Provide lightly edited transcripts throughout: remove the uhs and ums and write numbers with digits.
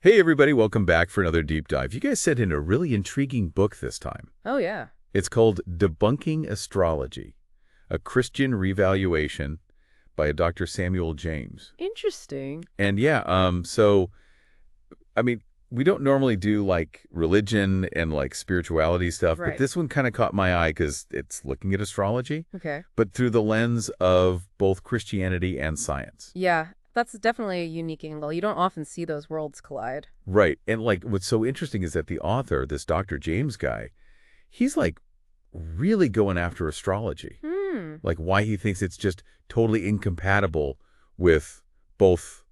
Hey everybody, welcome back for another deep dive. You guys sent in a really intriguing book this time. Oh, yeah. It's called Debunking Astrology, a Christian Revaluation by a Dr. Samuel James. Interesting. And yeah, I mean, we don't normally do like religion and like spirituality stuff, but Right. this one kind of caught my eye because it's looking at astrology, Okay. but through the lens of both Christianity and science. Yeah, that's definitely a unique angle. You don't often see those worlds collide. Right. And like what's so interesting is that the author, this Dr. James guy, he's like really going after astrology. Hmm. Like why he thinks it's just totally incompatible with both,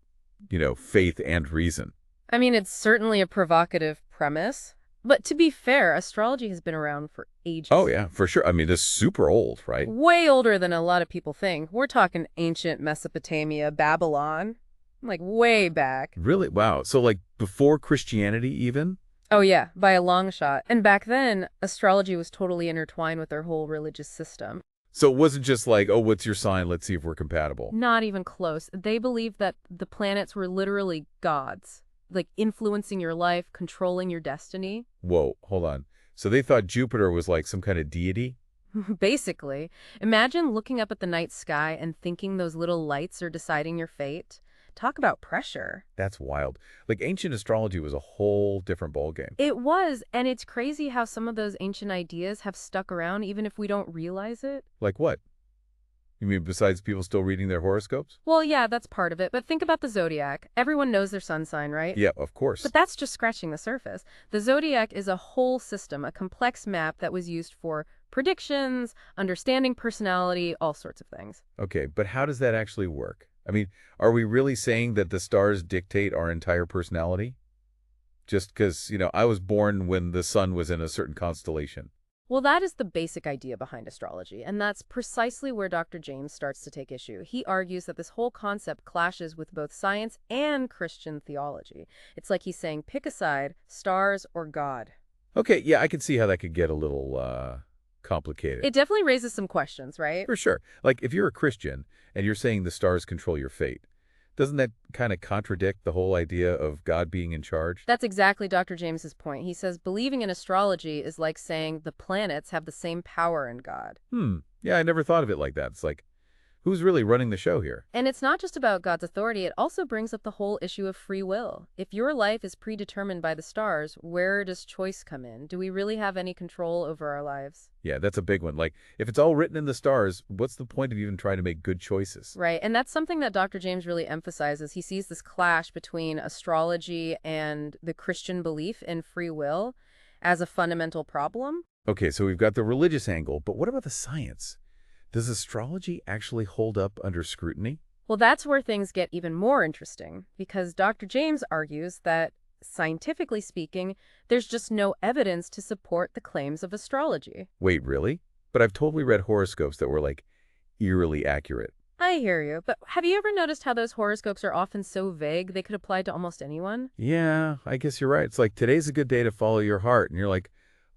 faith and reason. I mean, it's certainly a provocative premise. But to be fair, astrology has been around for Oh ages. yeah, for sure. I mean, this is super old, right? Way older than a lot of people think. We're talking ancient Mesopotamia, Babylon, like way back. Really? Wow. So like before Christianity even? Oh, yeah, by a long shot. And back then, astrology was totally intertwined with their whole religious system. So it wasn't just like, oh, what's your sign? Let's see if we're compatible. Not even close. They believed that the planets were literally gods, like influencing your life, controlling your destiny. Whoa, hold on. So they thought Jupiter was like some kind of deity? Basically, imagine looking up at the night sky and thinking those little lights are deciding your fate. Talk about pressure. That's wild. Like ancient astrology was a whole different ballgame. It was, and it's crazy how some of those ancient ideas have stuck around even if we don't realize it. Like what? You mean besides people still reading their horoscopes? Well, yeah, that's part of it, but think about the zodiac. Everyone knows their sun sign, right? Yeah, of course. But that's just scratching the surface. The zodiac is a whole system, a complex map that was used for predictions, understanding personality, all sorts of things. Okay, but how does that actually work? I mean, are we really saying that the stars dictate our entire personality? Just because, I was born when the sun was in a certain constellation. Well, that is the basic idea behind astrology, and that's precisely where Dr. James starts to take issue. He argues that this whole concept clashes with both science and Christian theology. It's like he's saying, pick a side, stars or God. Okay, yeah, I can see how that could get a little complicated. It definitely raises some questions, right? For sure. Like, if you're a Christian and you're saying the stars control your fate, doesn't that kind of contradict the whole idea of God being in charge? That's exactly Dr. James's point. He says believing in astrology is like saying the planets have the same power in God. Yeah, I never thought of it like that. It's like, who's really running the show here? And it's not just about God's authority, it also brings up the whole issue of free will. If your life is predetermined by the stars, where does choice come in? Do we really have any control over our lives? Yeah, that's a big one. Like, if it's all written in the stars, what's the point of even trying to make good choices? Right, and that's something that Dr. James really emphasizes. He sees this clash between astrology and the Christian belief in free will as a fundamental problem. Okay, so we've got the religious angle, but what about the science? Does astrology actually hold up under scrutiny? Well, that's where things get even more interesting, because Dr. James argues that, scientifically speaking, there's just no evidence to support the claims of astrology. Wait, really? But I've totally read horoscopes that were like eerily accurate. I hear you, but have you ever noticed how those horoscopes are often so vague they could apply to almost anyone? Yeah, I guess you're right. It's like today's a good day to follow your heart. And you're like,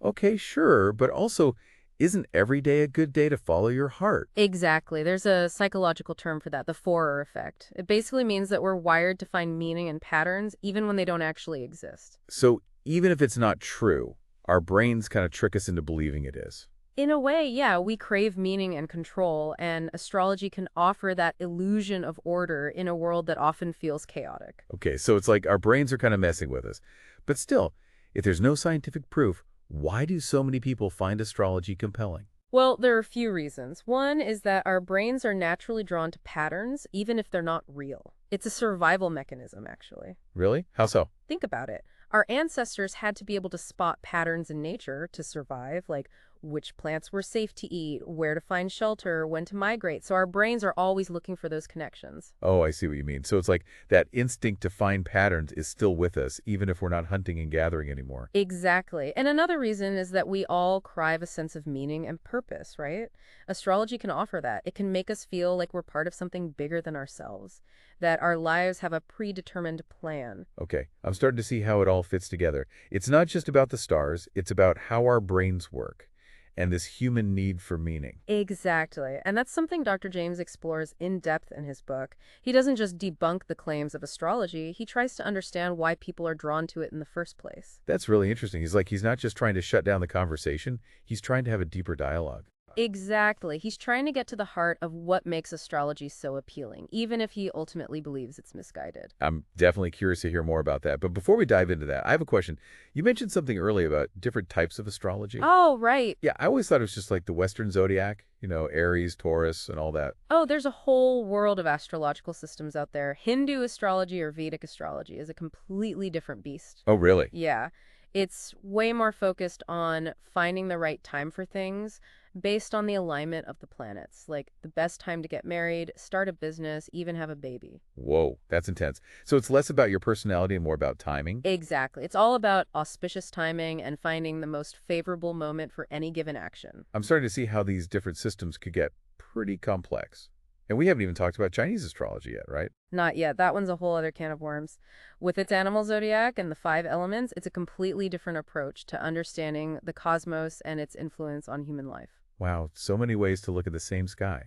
okay, sure. But also, isn't every day a good day to follow your heart? Exactly. There's a psychological term for that, the Forer effect. It basically means that we're wired to find meaning and patterns even when they don't actually exist. So even if it's not true, our brains kind of trick us into believing it is. In a way, yeah, we crave meaning and control, and astrology can offer that illusion of order in a world that often feels chaotic. Okay, so it's like our brains are kind of messing with us. But still, if there's no scientific proof, why do so many people find astrology compelling? Well, there are a few reasons. One is that our brains are naturally drawn to patterns, even if they're not real. It's a survival mechanism, actually. Really? How so? Think about it. Our ancestors had to be able to spot patterns in nature to survive, like which plants were safe to eat, where to find shelter, when to migrate. So our brains are always looking for those connections. Oh, I see what you mean. So it's like that instinct to find patterns is still with us, even if we're not hunting and gathering anymore. Exactly. And another reason is that we all crave a sense of meaning and purpose, right? Astrology can offer that. It can make us feel like we're part of something bigger than ourselves, that our lives have a predetermined plan. Okay, I'm starting to see how it all fits together. It's not just about the stars, it's about how our brains work. and this human need for meaning. Exactly. And that's something Dr. James explores in depth in his book. He doesn't just debunk the claims of astrology, he tries to understand why people are drawn to it in the first place. That's really interesting. He's not just trying to shut down the conversation, he's trying to have a deeper dialogue. Exactly. He's trying to get to the heart of what makes astrology so appealing, even if he ultimately believes it's misguided. I'm definitely curious to hear more about that. But before we dive into that, I have a question. You mentioned something earlier about different types of astrology. Oh, right. Yeah, I always thought it was just like the Western zodiac, Aries, Taurus, and all that. Oh, there's a whole world of astrological systems out there. Hindu astrology or Vedic astrology is a completely different beast. Oh, really? Yeah. It's way more focused on finding the right time for things based on the alignment of the planets, like the best time to get married, start a business, even have a baby. Whoa, that's intense. So it's less about your personality and more about timing? Exactly. It's all about auspicious timing and finding the most favorable moment for any given action. I'm starting to see how these different systems could get pretty complex. And we haven't even talked about Chinese astrology yet, right? Not yet. That one's a whole other can of worms. With its animal zodiac and the five elements, it's a completely different approach to understanding the cosmos and its influence on human life. Wow, so many ways to look at the same sky.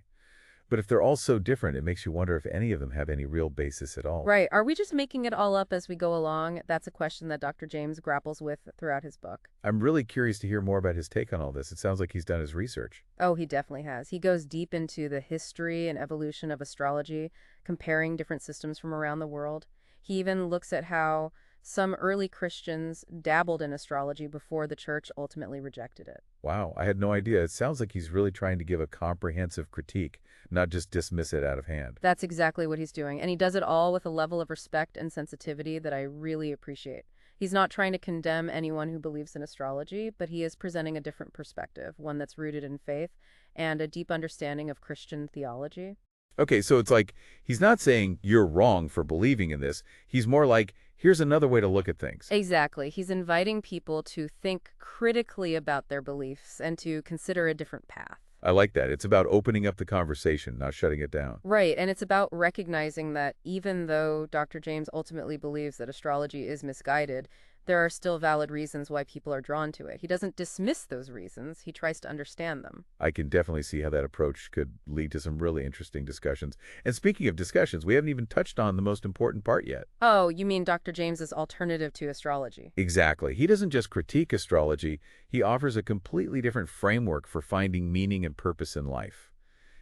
But if they're all so different, it makes you wonder if any of them have any real basis at all. Right. Are we just making it all up as we go along? That's a question that Dr. James grapples with throughout his book. I'm really curious to hear more about his take on all this. It sounds like he's done his research. Oh, he definitely has. He goes deep into the history and evolution of astrology, comparing different systems from around the world. He even looks at how some early Christians dabbled in astrology before the church ultimately rejected it. Wow, I had no idea. It sounds like he's really trying to give a comprehensive critique, not just dismiss it out of hand. That's exactly what he's doing, and he does it all with a level of respect and sensitivity that I really appreciate. He's not trying to condemn anyone who believes in astrology, but he is presenting a different perspective, one that's rooted in faith and a deep understanding of Christian theology. Okay, so it's like he's not saying you're wrong for believing in this. He's more like, here's another way to look at things. Exactly. He's inviting people to think critically about their beliefs and to consider a different path. I like that. It's about opening up the conversation, not shutting it down. Right, and it's about recognizing that even though Dr. James ultimately believes that astrology is misguided, there are still valid reasons why people are drawn to it. He doesn't dismiss those reasons, he tries to understand them. I can definitely see how that approach could lead to some really interesting discussions. And speaking of discussions, we haven't even touched on the most important part yet. Oh, you mean Dr. James's alternative to astrology? Exactly. He doesn't just critique astrology, he offers a completely different framework for finding meaning and purpose in life.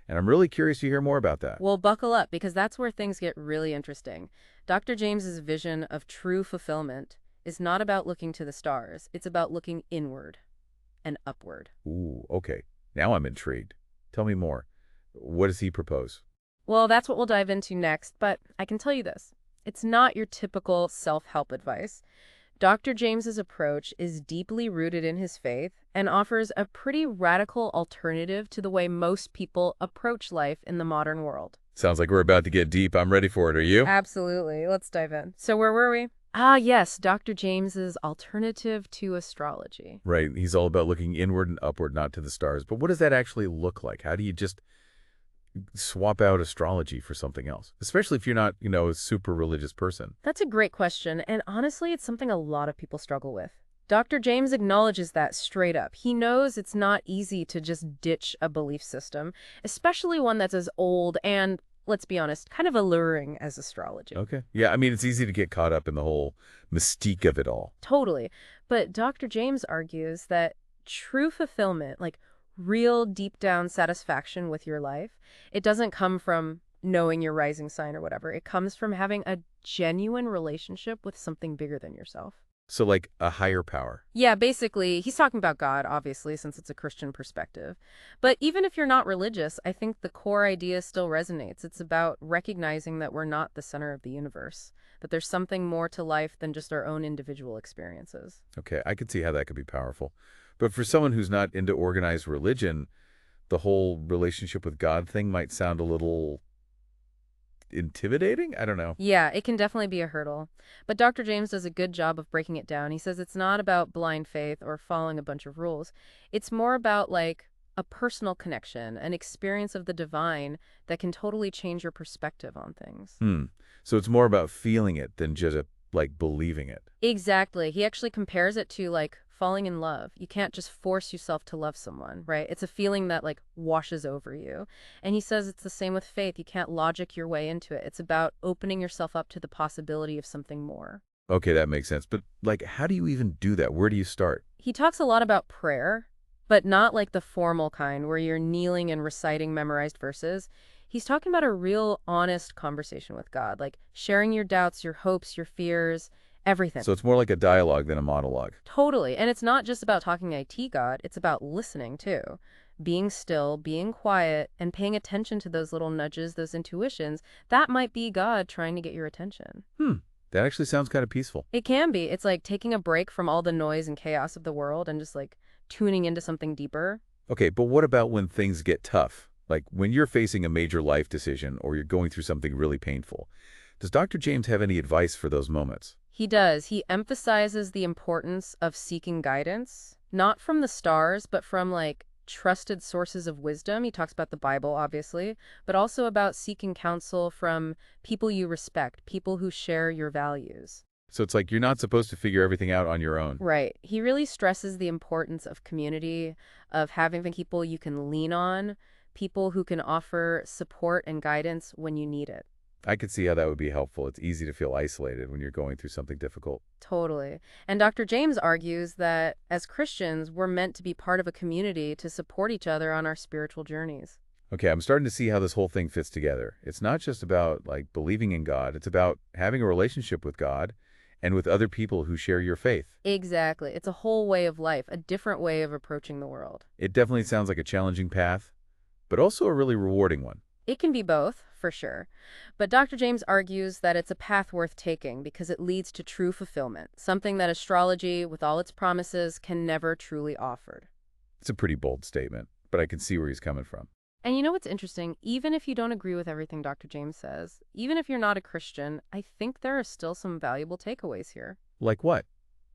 And I'm really curious to hear more about that. Well, buckle up, because that's where things get really interesting. Dr. James's vision of true fulfillment is not about looking to the stars. It's about looking inward and upward. Ooh, okay. Now I'm intrigued. Tell me more. What does he propose? Well, that's what we'll dive into next, but I can tell you this. It's not your typical self-help advice. Dr. James's approach is deeply rooted in his faith and offers a pretty radical alternative to the way most people approach life in the modern world. Sounds like we're about to get deep. I'm ready for it. Are you? Absolutely. Let's dive in. So where were we? Ah, yes, Dr. James's alternative to astrology. Right. He's all about looking inward and upward, not to the stars. But what does that actually look like? How do you just swap out astrology for something else? Especially if you're not, a super religious person. That's a great question, and honestly, it's something a lot of people struggle with. Dr. James acknowledges that straight up. He knows it's not easy to just ditch a belief system, especially one that's as old and, let's be honest, kind of alluring as astrology. Okay. Yeah, I mean, it's easy to get caught up in the whole mystique of it all. Totally. But Dr. James argues that true fulfillment, like real deep down satisfaction with your life, it doesn't come from knowing your rising sign or whatever. It comes from having a genuine relationship with something bigger than yourself. So like a higher power. Yeah, basically, he's talking about God, obviously, since it's a Christian perspective. But even if you're not religious, I think the core idea still resonates. It's about recognizing that we're not the center of the universe, that there's something more to life than just our own individual experiences. Okay, I could see how that could be powerful. But for someone who's not into organized religion, the whole relationship with God thing might sound a little intimidating? I don't know. Yeah, it can definitely be a hurdle. But Dr. James does a good job of breaking it down. He says it's not about blind faith or following a bunch of rules. It's more about like a personal connection, an experience of the divine that can totally change your perspective on things. So it's more about feeling it than just like believing it. Exactly. He actually compares it to like falling in love. You can't just force yourself to love someone, right? It's a feeling that like washes over you. And he says it's the same with faith. You can't logic your way into it. It's about opening yourself up to the possibility of something more. Okay, that makes sense. But, like, how do you even do that? Where do you start? He talks a lot about prayer, but not like the formal kind where you're kneeling and reciting memorized verses. He's talking about a real honest conversation with God, like sharing your doubts, your hopes, your fears, everything. So it's more like a dialogue than a monologue. Totally. And it's not just about talking IT God, it's about listening too. Being still, being quiet, and paying attention to those little nudges, those intuitions. That might be God trying to get your attention. Hmm. That actually sounds kind of peaceful. It can be. It's like taking a break from all the noise and chaos of the world and just like tuning into something deeper. Okay, but what about when things get tough? Like when you're facing a major life decision or you're going through something really painful. Does Dr. James have any advice for those moments? He does. He emphasizes the importance of seeking guidance, not from the stars, but from like trusted sources of wisdom. He talks about the Bible, obviously, but also about seeking counsel from people you respect, people who share your values. So it's like you're not supposed to figure everything out on your own. Right. He really stresses the importance of community, of having people you can lean on, people who can offer support and guidance when you need it. I could see how that would be helpful. It's easy to feel isolated when you're going through something difficult. Totally. And Dr. James argues that as Christians, we're meant to be part of a community to support each other on our spiritual journeys. Okay, I'm starting to see how this whole thing fits together. It's not just about, like, believing in God. It's about having a relationship with God and with other people who share your faith. Exactly. It's a whole way of life, a different way of approaching the world. It definitely sounds like a challenging path, but also a really rewarding one. It can be both, for sure. But Dr. James argues that it's a path worth taking because it leads to true fulfillment, something that astrology, with all its promises, can never truly offer. It's a pretty bold statement, but I can see where he's coming from. And you know what's interesting? Even if you don't agree with everything Dr. James says, even if you're not a Christian, I think there are still some valuable takeaways here. Like what?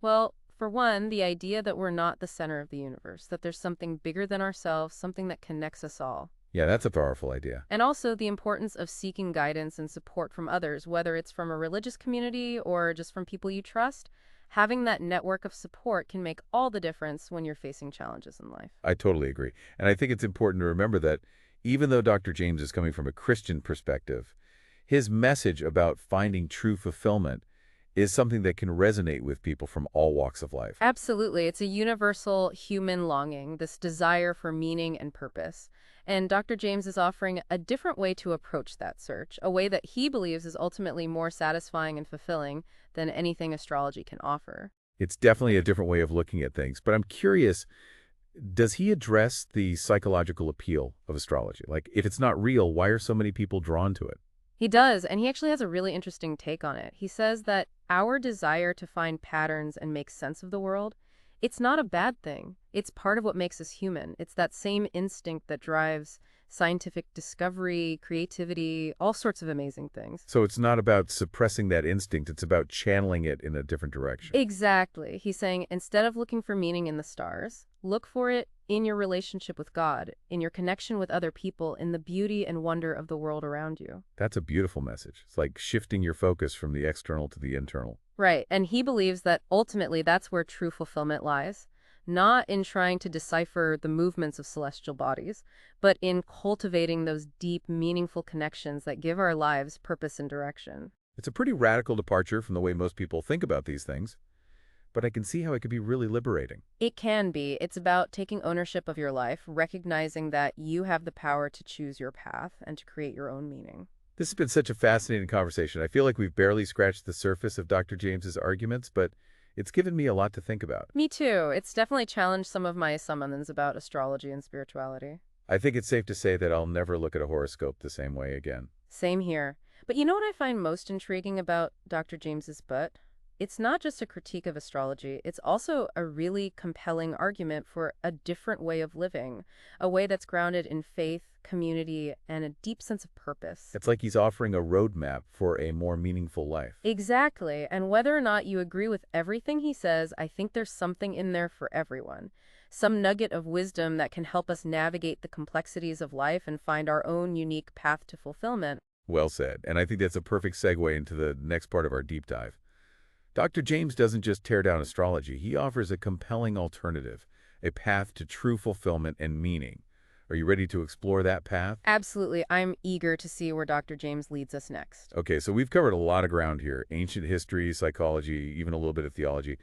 Well, for one, the idea that we're not the center of the universe, that there's something bigger than ourselves, something that connects us all. Yeah, that's a powerful idea. And also the importance of seeking guidance and support from others, whether it's from a religious community or just from people you trust. Having that network of support can make all the difference when you're facing challenges in life. I totally agree. And I think it's important to remember that even though Dr. James is coming from a Christian perspective, his message about finding true fulfillment is something that can resonate with people from all walks of life. Absolutely. It's a universal human longing, this desire for meaning and purpose. And Dr. James is offering a different way to approach that search, a way that he believes is ultimately more satisfying and fulfilling than anything astrology can offer. It's definitely a different way of looking at things, but I'm curious, does he address the psychological appeal of astrology? Like, if it's not real, why are so many people drawn to it? He does, and he actually has a really interesting take on it. He says that our desire to find patterns and make sense of the world, it's not a bad thing. It's part of what makes us human. It's that same instinct that drives scientific discovery, creativity, all sorts of amazing things. So it's not about suppressing that instinct, it's about channeling it in a different direction. Exactly. He's saying instead of looking for meaning in the stars, look for it in your relationship with God, in your connection with other people, in the beauty and wonder of the world around you. That's a beautiful message. It's like shifting your focus from the external to the internal. Right. And he believes that ultimately that's where true fulfillment lies, not in trying to decipher the movements of celestial bodies, but in cultivating those deep, meaningful connections that give our lives purpose and direction. It's a pretty radical departure from the way most people think about these things, but I can see how it could be really liberating. It can be. It's about taking ownership of your life, recognizing that you have the power to choose your path and to create your own meaning. This has been such a fascinating conversation. I feel like we've barely scratched the surface of Dr. James's arguments, but it's given me a lot to think about. Me too. It's definitely challenged some of my assumptions about astrology and spirituality. I think it's safe to say that I'll never look at a horoscope the same way again. Same here. But you know what I find most intriguing about Dr. James's book? It's not just a critique of astrology, it's also a really compelling argument for a different way of living, a way that's grounded in faith, community, and a deep sense of purpose. It's like he's offering a roadmap for a more meaningful life. Exactly, and whether or not you agree with everything he says, I think there's something in there for everyone. Some nugget of wisdom that can help us navigate the complexities of life and find our own unique path to fulfillment. Well said, and I think that's a perfect segue into the next part of our deep dive. Dr. James doesn't just tear down astrology. He offers a compelling alternative, a path to true fulfillment and meaning. Are you ready to explore that path? Absolutely. I'm eager to see where Dr. James leads us next. Okay, so we've covered a lot of ground here, ancient history, psychology, even a little bit of theology.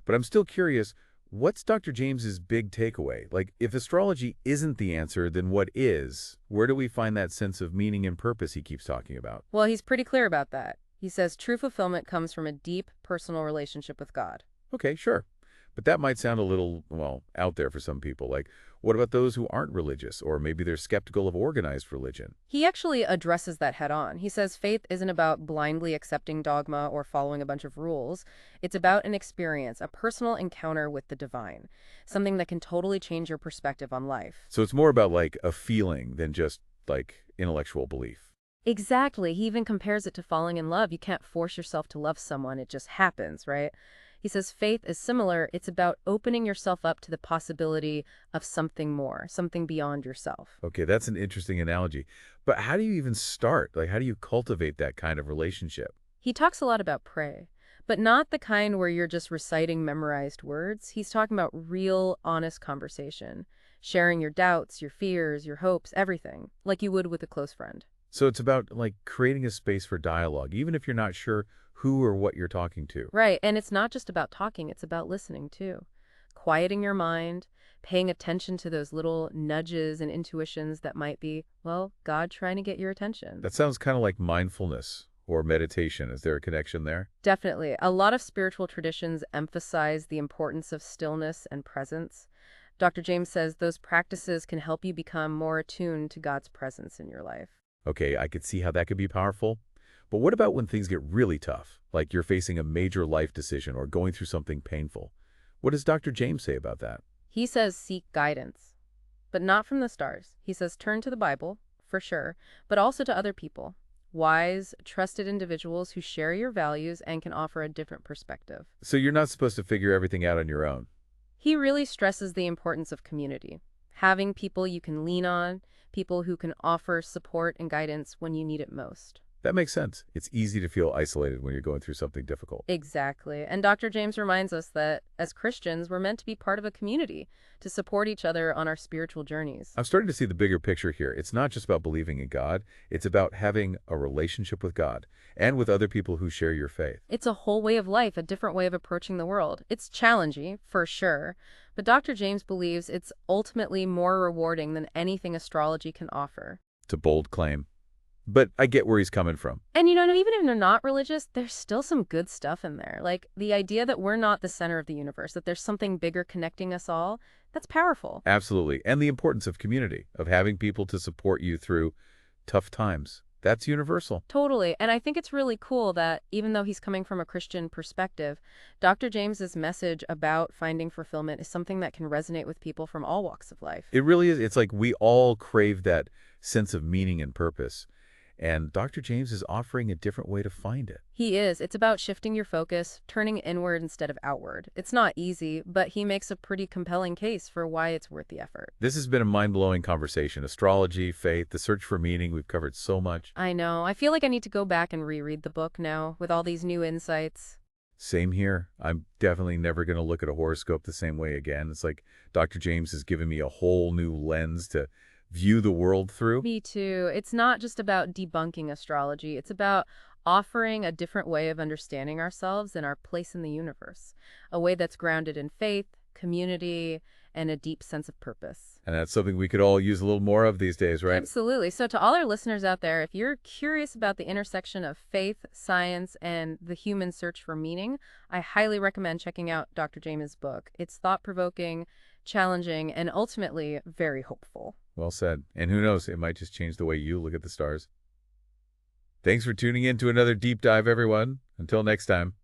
But I'm still curious, what's Dr. James's big takeaway? Like, if astrology isn't the answer, then what is? Where do we find that sense of meaning and purpose he keeps talking about? Well, he's pretty clear about that. He says true fulfillment comes from a deep personal relationship with God. Okay, sure. But that might sound a little, well, out there for some people. Like, what about those who aren't religious, or maybe they're skeptical of organized religion? He actually addresses that head on. He says faith isn't about blindly accepting dogma or following a bunch of rules. It's about an experience, a personal encounter with the divine, something that can totally change your perspective on life. So it's more about, like, a feeling than just, like, intellectual belief. Exactly. He even compares it to falling in love. You can't force yourself to love someone. It just happens, right? He says faith is similar. It's about opening yourself up to the possibility of something more, something beyond yourself. Okay, that's an interesting analogy. But how do you even start? Like, how do you cultivate that kind of relationship? He talks a lot about pray, but not the kind where you're just reciting memorized words. He's talking about real, honest conversation, sharing your doubts, your fears, your hopes, everything, like you would with a close friend. So it's about, like, creating a space for dialogue, even if you're not sure who or what you're talking to. Right, and it's not just about talking, it's about listening too. Quieting your mind, paying attention to those little nudges and intuitions that might be, well, God trying to get your attention. That sounds kind of like mindfulness or meditation. Is there a connection there? Definitely. A lot of spiritual traditions emphasize the importance of stillness and presence. Dr. James says those practices can help you become more attuned to God's presence in your life. Okay, I could see how that could be powerful. But what about when things get really tough, like you're facing a major life decision or going through something painful? What does Dr. James say about that? He says seek guidance, but not from the stars. He says turn to the Bible, for sure, but also to other people. Wise, trusted individuals who share your values and can offer a different perspective. So you're not supposed to figure everything out on your own. He really stresses the importance of community, having people you can lean on, people who can offer support and guidance when you need it most. That makes sense. It's easy to feel isolated when you're going through something difficult. Exactly. And Dr. James reminds us that as Christians, we're meant to be part of a community, to support each other on our spiritual journeys. I'm starting to see the bigger picture here. It's not just about believing in God. It's about having a relationship with God and with other people who share your faith. It's a whole way of life, a different way of approaching the world. It's challenging, for sure, but Dr. James believes it's ultimately more rewarding than anything astrology can offer. It's a bold claim. But I get where he's coming from. And you know, even if they're not religious, there's still some good stuff in there. Like the idea that we're not the center of the universe, that there's something bigger connecting us all, that's powerful. Absolutely. And the importance of community, of having people to support you through tough times. That's universal. Totally. And I think it's really cool that even though he's coming from a Christian perspective, Dr. James's message about finding fulfillment is something that can resonate with people from all walks of life. It really is. It's like we all crave that sense of meaning and purpose. And Dr. James is offering a different way to find it. He is. It's about shifting your focus, turning inward instead of outward. It's not easy, but he makes a pretty compelling case for why it's worth the effort. This has been a mind-blowing conversation. Astrology, faith, the search for meaning. We've covered so much. I know. I feel like I need to go back and reread the book now with all these new insights. Same here. I'm definitely never going to look at a horoscope the same way again. It's like Dr. James has given me a whole new lens to view the world through. Me too. It's not just about debunking astrology. It's about offering a different way of understanding ourselves and our place in the universe, a way that's grounded in faith, community, and a deep sense of purpose. And that's something we could all use a little more of these days, right? Absolutely. So to all our listeners out there, if you're curious about the intersection of faith, science, and the human search for meaning, I highly recommend checking out Dr. James' book. It's thought-provoking, challenging, and ultimately very hopeful. Well said. And who knows, it might just change the way you look at the stars. Thanks for tuning in to another deep dive, everyone. Until next time.